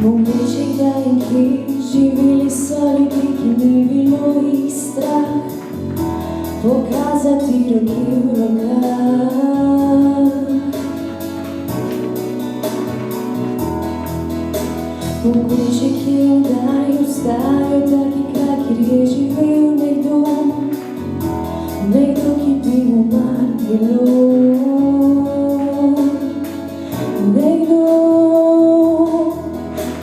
Mogoče kdaj in kje živeli so ljudje, ki ni bilo jih strah pokazati roke v rokah. Mogoče kje vdaj obstajajo taki kraj, kjer je živel nekdo, ki bi mu mar bilo. Nekdo,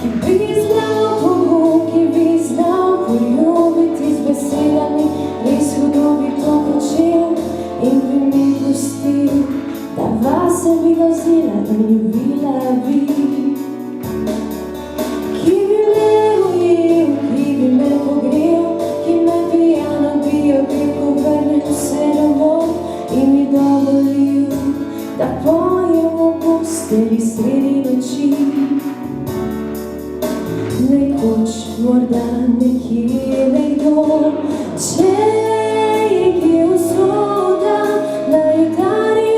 ki bi znal pogum, ki bi znal poljubiti z besedami, res hudo bi to počel in bi mi pustil, da vase bi ga vzela in ljubila bi. Ki bi me ujel, ki bi me pogrel, ki me pijano bi objel, ko vrnem se domov in mi dovolil, da pojem v postelji sredi noči. Nekoč, morda nekje, nekdo, če je kje usoda, naj udari,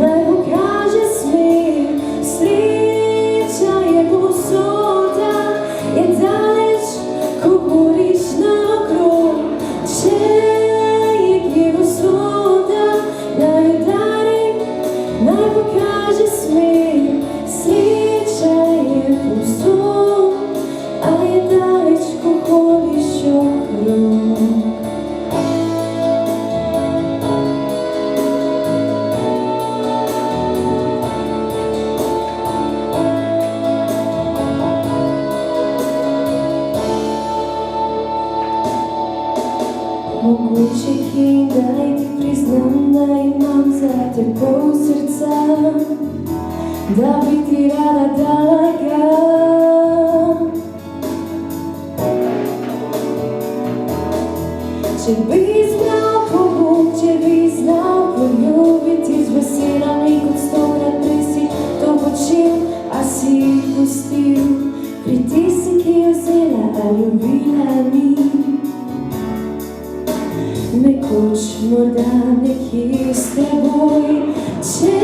naj pokaže smer. Sreča je posoda, je daleč, ko hodiš naokrog. Če je kje usoda, naj udari, naj pokaže smer. Sreča je povsod, a je daleč, ko hodiš okrog. Mogoče kje daj ti priznam, da imam zate pol srca, da bi ti rada dala ga. Če bi znal pogum, če bi znal poljubiti z besedami, kot stokrat prej si to počel, a si jih pustil. Pri tisti, ki je vzela, a ljubila ni. Nekoč, morda nekje s teboj, če